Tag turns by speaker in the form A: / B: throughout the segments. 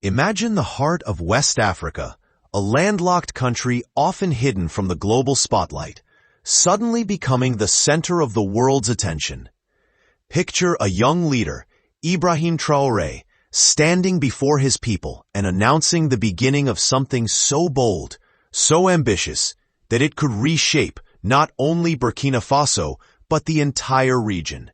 A: Imagine the heart of West Africa, a landlocked country often hidden from the global spotlight, suddenly becoming the center of the world's attention. Picture a young leader, Ibrahim Traoré, standing before his people and announcing the beginning of something so bold, so ambitious, that it could reshape not only Burkina Faso, but the entire region.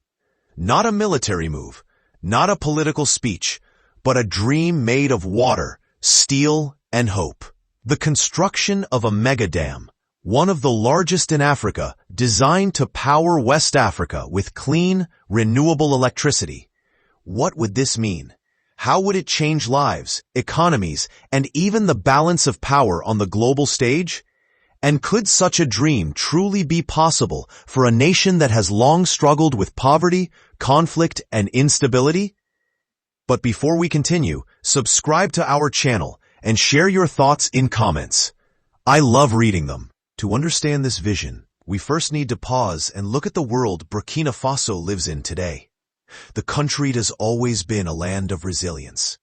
A: Not a military move, not a political speech, but a dream made of water, steel, and hope. The construction of a mega-dam, one of the largest in Africa, designed to power West Africa with clean, renewable electricity. What would this mean? How would it change lives, economies, and even the balance of power on the global stage? And could such a dream truly be possible for a nation that has long struggled with poverty, conflict, and instability? But before we continue, subscribe to our channel and share your thoughts in comments. I love reading them. To understand this vision, we first need to pause and look at the world Burkina Faso lives in today. The country has always been a land of resilience.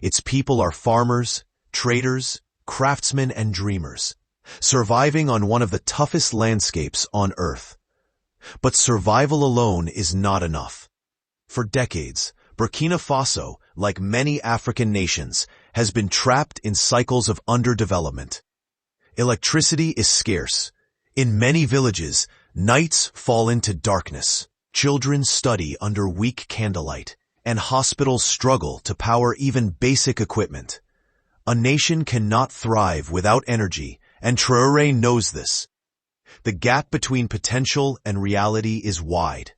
A: Its people are farmers, traders, craftsmen, and dreamers, surviving on one of the toughest landscapes on Earth. But survival alone is not enough. For decades, Burkina Faso, like many African nations, has been trapped in cycles of underdevelopment. Electricity is scarce. In many villages, nights fall into darkness. Children study under weak candlelight, and hospitals struggle to power even basic equipment. A nation cannot thrive without energy, and Traoré knows this. The gap between potential and reality is wide.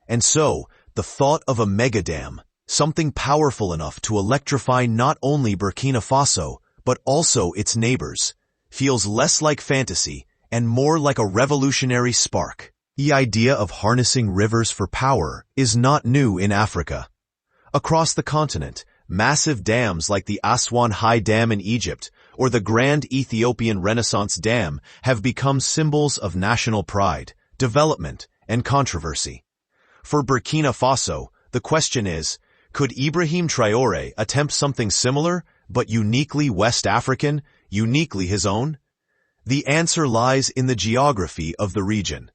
A: And so, the thought of a mega-dam, something powerful enough to electrify not only Burkina Faso, but also its neighbors, feels less like fantasy and more like a revolutionary spark. The idea of harnessing rivers for power is not new in Africa. Across the continent, massive dams like the Aswan High Dam in Egypt or the Grand Ethiopian Renaissance Dam have become symbols of national pride, development, and controversy. For Burkina Faso, the question is, could Ibrahim Traoré attempt something similar, but uniquely West African, uniquely his own? The answer lies in the geography of the region.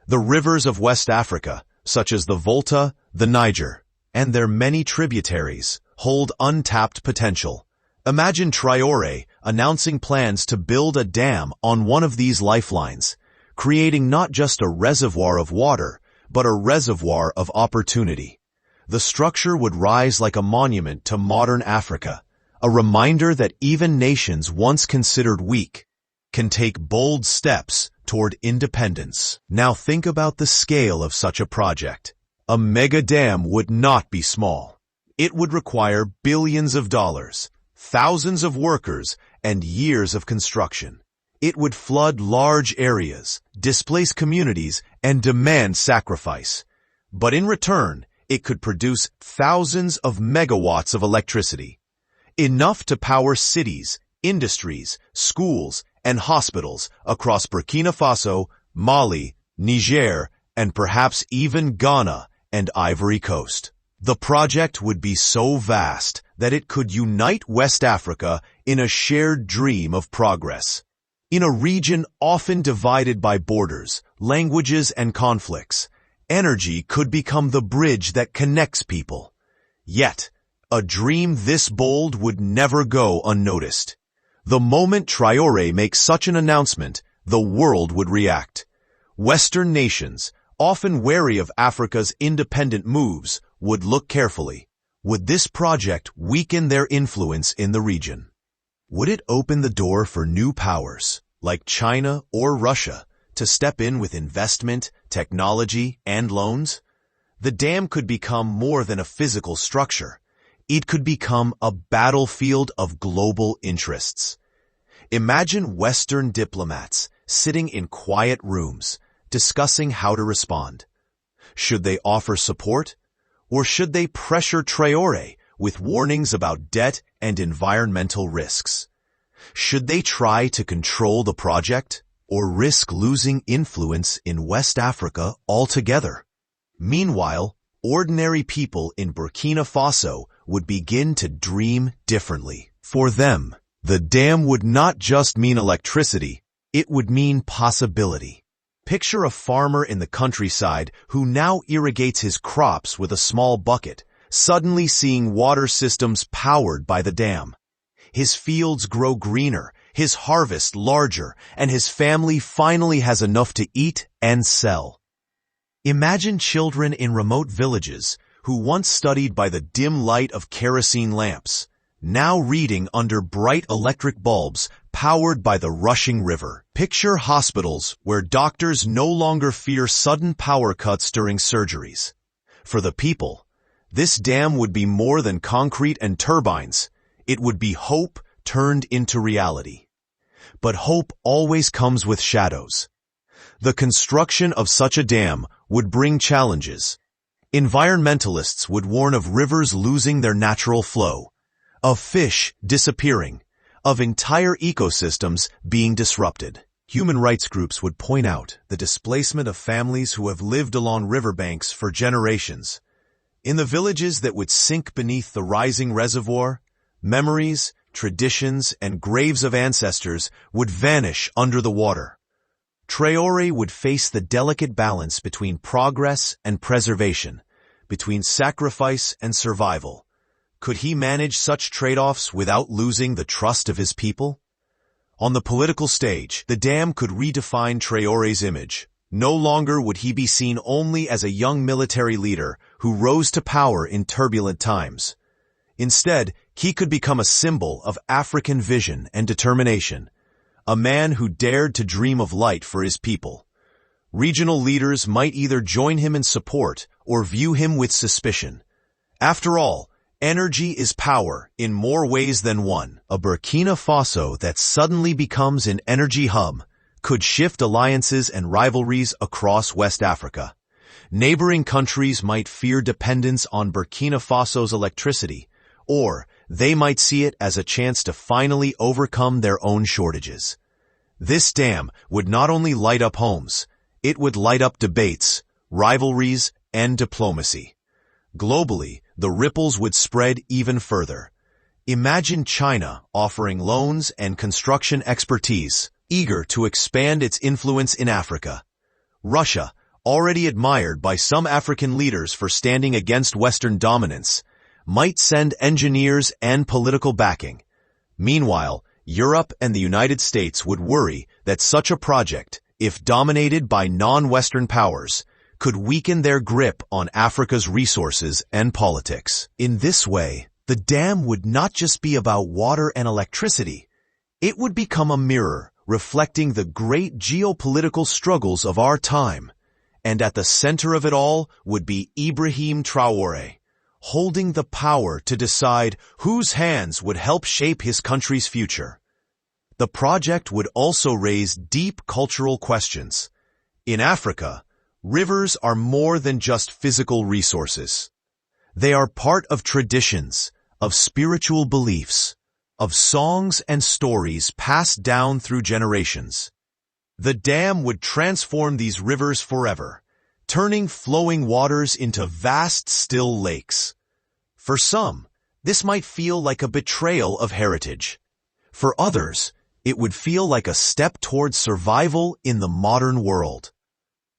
A: The rivers of West Africa, such as the Volta, the Niger, and their many tributaries, hold untapped potential. Imagine Traoré announcing plans to build a dam on one of these lifelines, creating not just a reservoir of water, but a reservoir of opportunity. The structure would rise like a monument to modern Africa, a reminder that even nations once considered weak can take bold steps toward independence. Now think about the scale of such a project. A mega-dam would not be small. It would require billions of dollars, thousands of workers, and years of construction. It would flood large areas, displace communities, and demand sacrifice. But in return, it could produce thousands of megawatts of electricity, enough to power cities, industries, schools, and hospitals across Burkina Faso, Mali, Niger, and perhaps even Ghana and Ivory Coast. The project would be so vast that it could unite West Africa in a shared dream of progress. In a region often divided by borders, languages, and conflicts, energy could become the bridge that connects people. Yet, a dream this bold would never go unnoticed. The moment Traoré makes such an announcement, the world would react. Western nations, often wary of Africa's independent moves, would look carefully. Would this project weaken their influence in the region? Would it open the door for new powers, like China or Russia, to step in with investment, technology, and loans? The dam could become more than a physical structure. It could become a battlefield of global interests. Imagine Western diplomats sitting in quiet rooms, discussing how to respond. Should they offer support, or should they pressure Traoré with warnings about debt and environmental risks? Should they try to control the project, or risk losing influence in West Africa altogether? Meanwhile, ordinary people in Burkina Faso would begin to dream differently. For them, the dam would not just mean electricity, it would mean possibility. Picture a farmer in the countryside who now irrigates his crops with a small bucket, suddenly seeing water systems powered by the dam. His fields grow greener, his harvest larger, and his family finally has enough to eat and sell. Imagine children in remote villages who once studied by the dim light of kerosene lamps, now reading under bright electric bulbs powered by the rushing river. Picture hospitals where doctors no longer fear sudden power cuts during surgeries. For the people, this dam would be more than concrete and turbines. It would be hope turned into reality. But hope always comes with shadows. The construction of such a dam would bring challenges. Environmentalists would warn of rivers losing their natural flow, of fish disappearing, of entire ecosystems being disrupted. Human rights groups would point out the displacement of families who have lived along riverbanks for generations. In the villages that would sink beneath the rising reservoir, memories, traditions, and graves of ancestors would vanish under the water. Traore would face the delicate balance between progress and preservation, between sacrifice and survival. Could he manage such trade-offs without losing the trust of his people? On the political stage, the dam could redefine Traore's image. No longer would he be seen only as a young military leader who rose to power in turbulent times. Instead, he could become a symbol of African vision and determination, a man who dared to dream of light for his people. Regional leaders might either join him in support or view him with suspicion. After all, energy is power in more ways than one. A Burkina Faso that suddenly becomes an energy hub could shift alliances and rivalries across West Africa. Neighboring countries might fear dependence on Burkina Faso's electricity, or they might see it as a chance to finally overcome their own shortages. This dam would not only light up homes, it would light up debates, rivalries, and diplomacy. Globally, the ripples would spread even further. Imagine China offering loans and construction expertise, eager to expand its influence in Africa. Russia, already admired by some African leaders for standing against Western dominance, might send engineers and political backing. Meanwhile, Europe and the United States would worry that such a project, if dominated by non-Western powers, could weaken their grip on Africa's resources and politics. In this way, the dam would not just be about water and electricity. It would become a mirror reflecting the great geopolitical struggles of our time. And at the center of it all would be Ibrahim Traoré, holding the power to decide whose hands would help shape his country's future. The project would also raise deep cultural questions. In Africa, rivers are more than just physical resources. They are part of traditions, of spiritual beliefs, of songs and stories passed down through generations. The dam would transform these rivers forever, turning flowing waters into vast, still lakes. For some, this might feel like a betrayal of heritage. For others, it would feel like a step towards survival in the modern world.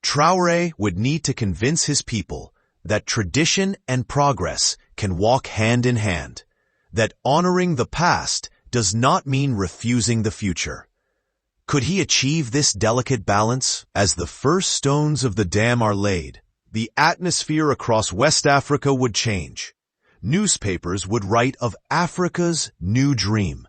A: Traoré would need to convince his people that tradition and progress can walk hand in hand, that honoring the past does not mean refusing the future. Could he achieve this delicate balance? As the first stones of the dam are laid, the atmosphere across West Africa would change. Newspapers would write of Africa's new dream.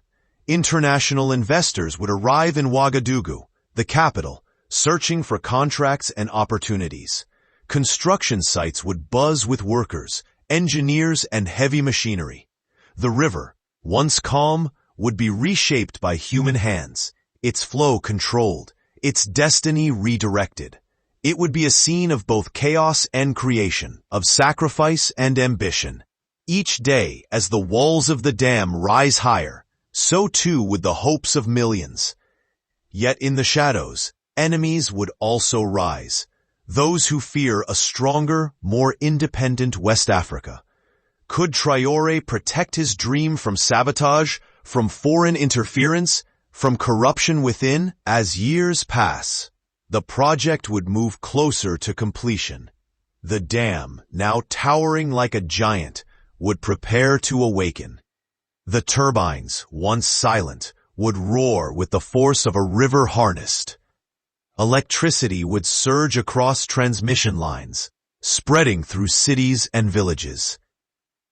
A: International investors would arrive in Ouagadougou, the capital, searching for contracts and opportunities. Construction sites would buzz with workers, engineers, and heavy machinery. The river, once calm, would be reshaped by human hands, its flow controlled, its destiny redirected. It would be a scene of both chaos and creation, of sacrifice and ambition. Each day, as the walls of the dam rise higher, so too would the hopes of millions. Yet in the shadows, enemies would also rise. Those who fear a stronger, more independent West Africa. Could Traoré protect his dream from sabotage, from foreign interference, from corruption within. As years pass, the project would move closer to completion. The dam, now towering like a giant, would prepare to awaken. The turbines, once silent, would roar with the force of a river harnessed. Electricity would surge across transmission lines, spreading through cities and villages.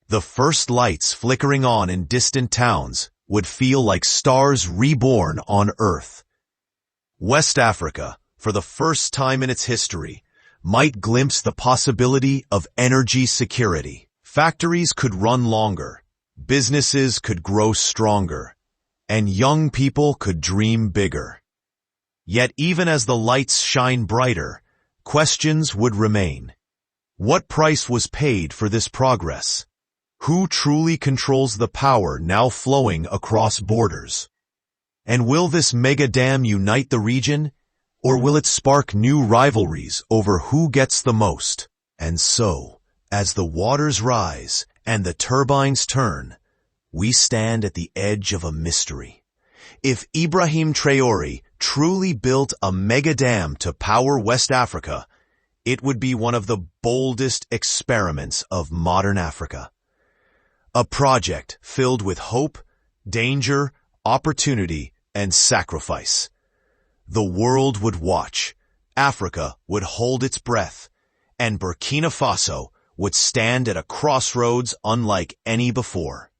A: The first lights flickering on in distant towns would feel like stars reborn on Earth. West Africa, for the first time in its history, might glimpse the possibility of energy security. Factories could run longer, businesses could grow stronger, and young people could dream bigger. Yet even as the lights shine brighter, questions would remain. What price was paid for this progress? Who truly controls the power now flowing across borders? And will this mega dam unite the region, or will it spark new rivalries over who gets the most? And so, as the waters rise and the turbines turn, we stand at the edge of a mystery. If Ibrahim Traoré truly built a mega dam to power West Africa, it would be one of the boldest experiments of modern Africa. A project filled with hope, danger, opportunity, and sacrifice. The world would watch, Africa would hold its breath, and Burkina Faso would stand at a crossroads unlike any before.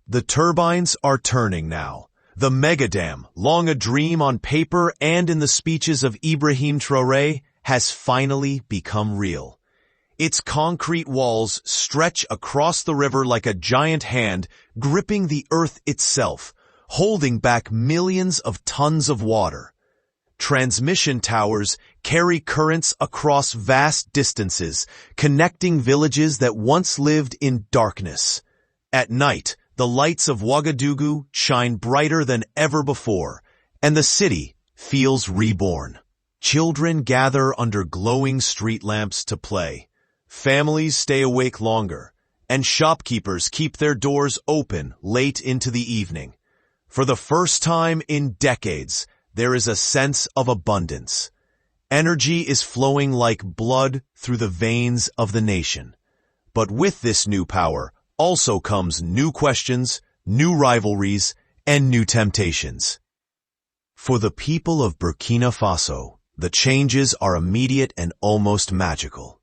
A: The turbines are turning now. The mega-dam, long a dream on paper and in the speeches of Ibrahim Traoré, has finally become real. Its concrete walls stretch across the river like a giant hand, gripping the earth itself, holding back millions of tons of water. Transmission towers carry currents across vast distances, connecting villages that once lived in darkness. At night, the lights of Ouagadougou shine brighter than ever before, and the city feels reborn. Children gather under glowing street lamps to play. Families stay awake longer, and shopkeepers keep their doors open late into the evening. For the first time in decades, there is a sense of abundance. Energy is flowing like blood through the veins of the nation. But with this new power also comes new questions, new rivalries, and new temptations. For the people of Burkina Faso, the changes are immediate and almost magical.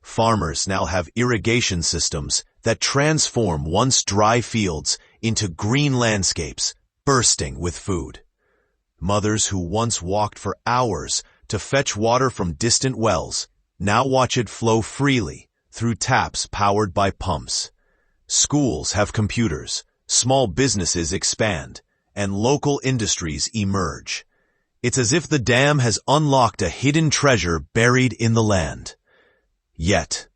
A: Farmers now have irrigation systems that transform once dry fields into green landscapes, bursting with food. Mothers who once walked for hours to fetch water from distant wells now watch it flow freely through taps powered by pumps. Schools have computers, small businesses expand, and local industries emerge. It's as if the dam has unlocked a hidden treasure buried in the land. Yet,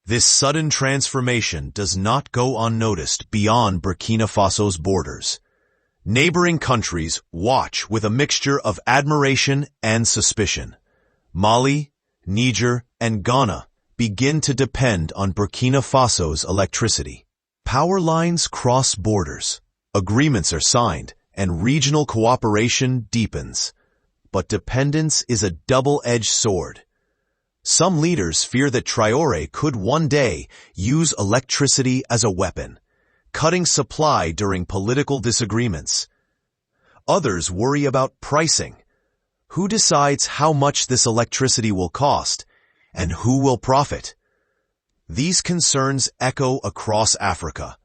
A: this sudden transformation does not go unnoticed beyond Burkina Faso's borders. Neighboring countries watch with a mixture of admiration and suspicion. Mali, Niger, and Ghana begin to depend on Burkina Faso's electricity. Power lines cross borders, agreements are signed, and regional cooperation deepens. But dependence is a double-edged sword. Some leaders fear that Traoré could one day use electricity as a weapon, cutting supply during political disagreements. Others worry about pricing. Who decides how much this electricity will cost, and who will profit? These concerns echo across Africa,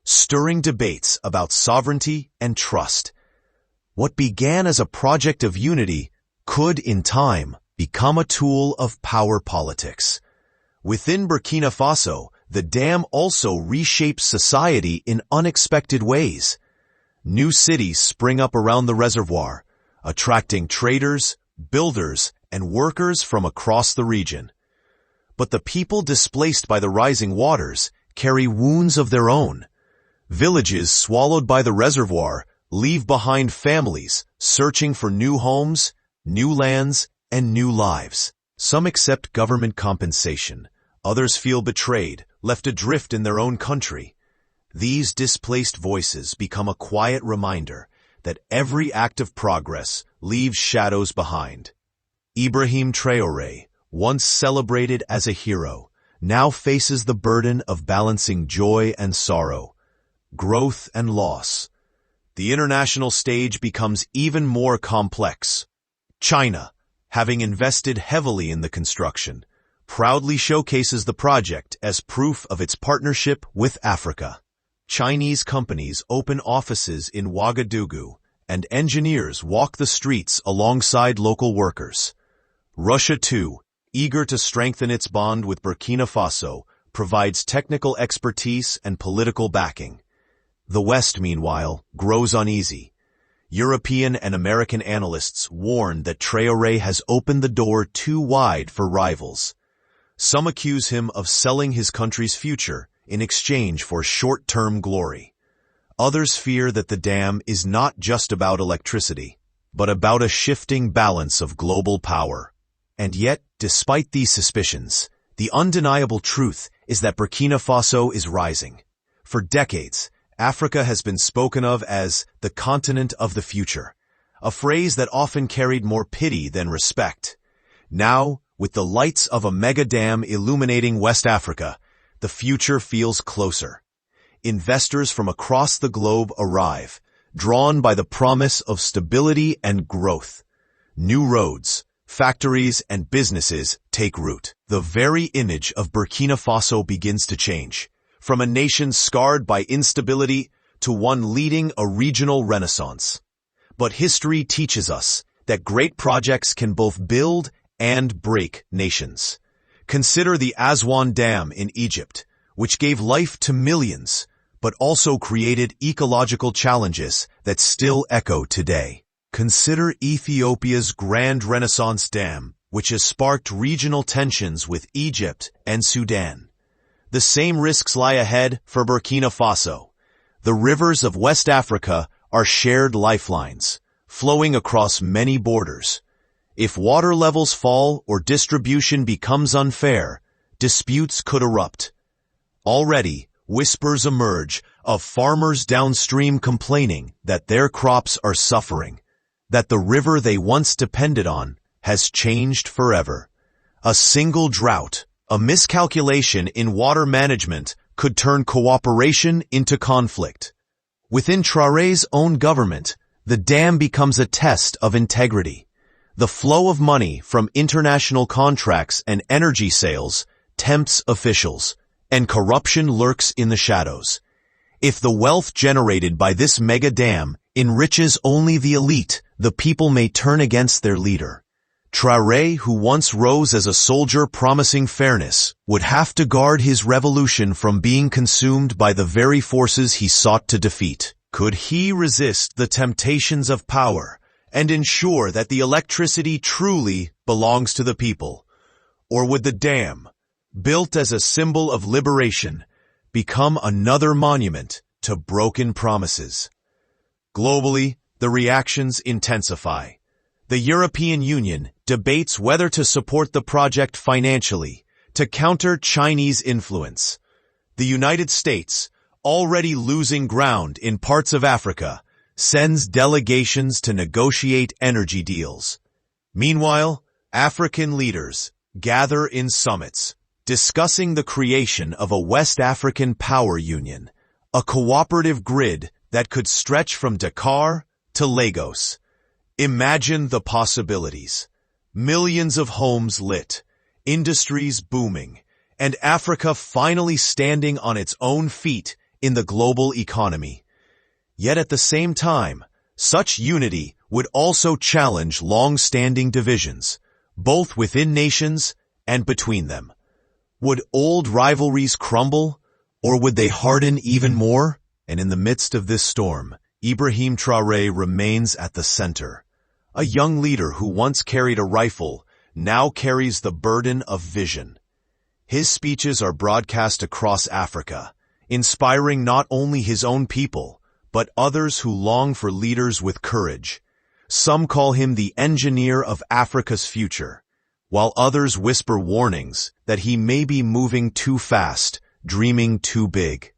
A: stirring debates about sovereignty and trust. What began as a project of unity could, in time, become a tool of power politics. Within Burkina Faso, the dam also reshapes society in unexpected ways. New cities spring up around the reservoir, attracting traders, builders, and workers from across the region. But the people displaced by the rising waters carry wounds of their own. Villages swallowed by the reservoir leave behind families searching for new homes, new lands, and new lives. Some accept government compensation. Others feel betrayed, left adrift in their own country. These displaced voices become a quiet reminder that every act of progress leaves shadows behind. Ibrahim Traoré, once celebrated as a hero, now faces the burden of balancing joy and sorrow, growth and loss. The international stage becomes even more complex. China, having invested heavily in the construction, proudly showcases the project as proof of its partnership with Africa. Chinese companies open offices in Ouagadougou, and engineers walk the streets alongside local workers. Russia, too, eager to strengthen its bond with Burkina Faso, provides technical expertise and political backing. The West, meanwhile, grows uneasy. European and American analysts warn that Traoré has opened the door too wide for rivals. Some accuse him of selling his country's future in exchange for short-term glory. Others fear that the dam is not just about electricity, but about a shifting balance of global power. And yet, despite these suspicions, the undeniable truth is that Burkina Faso is rising. For decades, Africa has been spoken of as the continent of the future, a phrase that often carried more pity than respect. Now, with the lights of a mega-dam illuminating West Africa, the future feels closer. Investors from across the globe arrive, drawn by the promise of stability and growth. New roads, factories, and businesses take root. The very image of Burkina Faso begins to change, from a nation scarred by instability to one leading a regional renaissance. But history teaches us that great projects can both build and break nations. Consider the Aswan Dam in Egypt, which gave life to millions, but also created ecological challenges that still echo today. Consider Ethiopia's Grand Renaissance Dam, which has sparked regional tensions with Egypt and Sudan. The same risks lie ahead for Burkina Faso. The rivers of West Africa are shared lifelines, flowing across many borders. If water levels fall or distribution becomes unfair, disputes could erupt. Already, whispers emerge of farmers downstream complaining that their crops are suffering, that the river they once depended on has changed forever. A single drought, a miscalculation in water management could turn cooperation into conflict. Within Traoré's own government, the dam becomes a test of integrity. The flow of money from international contracts and energy sales tempts officials, and corruption lurks in the shadows. If the wealth generated by this mega dam enriches only the elite, the people may turn against their leader. Traoré, who once rose as a soldier promising fairness, would have to guard his revolution from being consumed by the very forces he sought to defeat. Could he resist the temptations of power and ensure that the electricity truly belongs to the people? Or would the dam, built as a symbol of liberation, become another monument to broken promises? Globally, the reactions intensify. The European Union debates whether to support the project financially to counter Chinese influence. The United States, already losing ground in parts of Africa, sends delegations to negotiate energy deals. Meanwhile, African leaders gather in summits, discussing the creation of a West African power union, a cooperative grid that could stretch from Dakar to Lagos. Imagine the possibilities. Millions of homes lit, industries booming, and Africa finally standing on its own feet in the global economy. Yet at the same time, such unity would also challenge long-standing divisions, both within nations and between them. Would old rivalries crumble, or would they harden even more? And in the midst of this storm, Ibrahim Traoré remains at the center. A young leader who once carried a rifle now carries the burden of vision. His speeches are broadcast across Africa, inspiring not only his own people, but others who long for leaders with courage. Some call him the engineer of Africa's future, while others whisper warnings that he may be moving too fast, dreaming too big.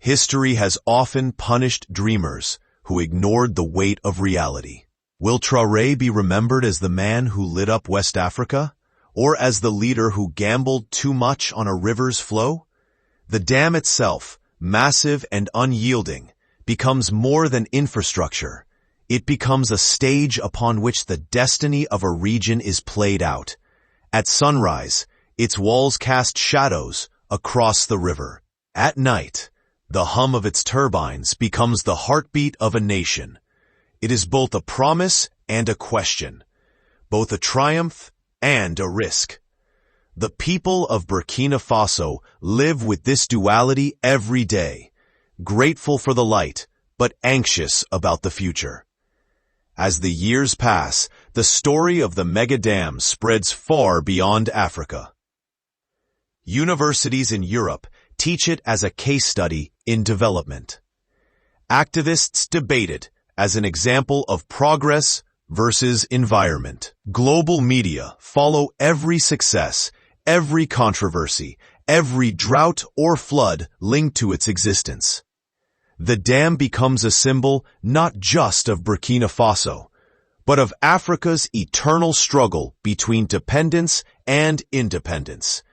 A: History has often punished dreamers who ignored the weight of reality. Will Traoré be remembered as the man who lit up West Africa, or as the leader who gambled too much on a river's flow? The dam itself, massive and unyielding, becomes more than infrastructure. It becomes a stage upon which the destiny of a region is played out. At sunrise, its walls cast shadows across the river. At night, the hum of its turbines becomes the heartbeat of a nation. It is both a promise and a question, both a triumph and a risk. The people of Burkina Faso live with this duality every day, grateful for the light, but anxious about the future. As the years pass, the story of the Mega-Dam spreads far beyond Africa. Universities in Europe teach it as a case study in development. Activists debate it as an example of progress versus environment. Global media follow every success, every controversy, every drought or flood linked to its existence. The dam becomes a symbol not just of Burkina Faso, but of Africa's eternal struggle between dependence and independence,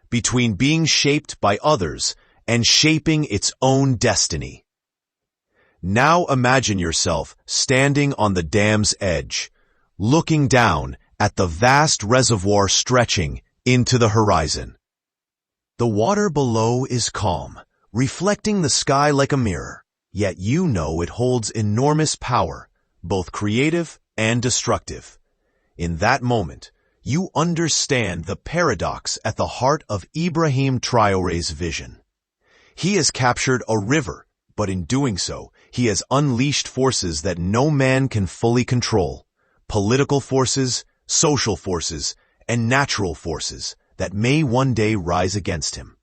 A: between being shaped by others and shaping its own destiny. Now imagine yourself standing on the dam's edge, looking down at the vast reservoir stretching into the horizon. The water below is calm, reflecting the sky like a mirror, yet you know it holds enormous power, both creative and destructive. In that moment, you understand the paradox at the heart of Ibrahim Traoré's vision. He has captured a river, but in doing so, he has unleashed forces that no man can fully control, political forces, social forces, and natural forces that may one day rise against him.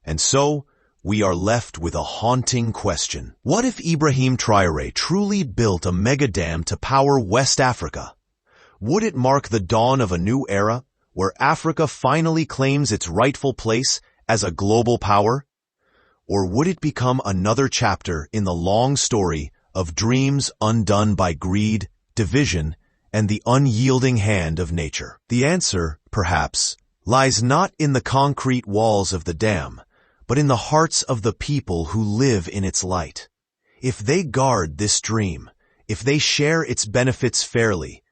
A: And so, we are left with a haunting question. What if Ibrahim Traoré truly built a mega-dam to power West Africa? Would it mark the dawn of a new era, where Africa finally claims its rightful place as a global power? Or would it become another chapter in the long story of dreams undone by greed, division, and the unyielding hand of nature? The answer, perhaps, lies not in the concrete walls of the dam, but in the hearts of the people who live in its light. If they guard this dream, if they share its benefits fairly,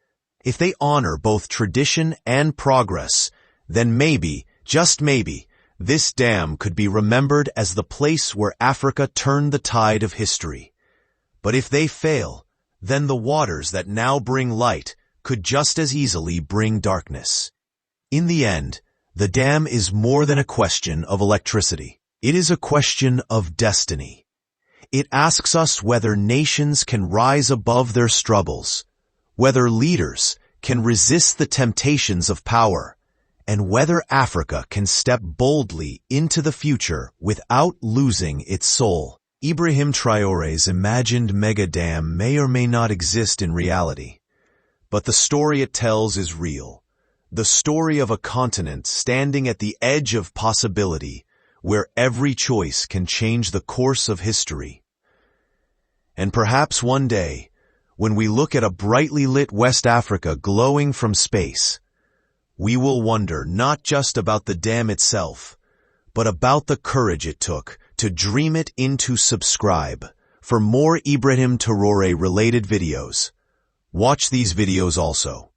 A: if they honor both tradition and progress, then maybe, just maybe, this dam could be remembered as the place where Africa turned the tide of history. But if they fail, then the waters that now bring light could just as easily bring darkness. In the end, the dam is more than a question of electricity. It is a question of destiny. It asks us whether nations can rise above their struggles, whether leaders can resist the temptations of power, and whether Africa can step boldly into the future without losing its soul. Ibrahim Traoré's imagined mega-dam may or may not exist in reality, but the story it tells is real. The story of a continent standing at the edge of possibility, where every choice can change the course of history. And perhaps one day, when we look at a brightly lit West Africa glowing from space, we will wonder not just about the dam itself, but about the courage it took to dream it into. Subscribe for more Ibrahim Traoré related videos. Watch these videos also.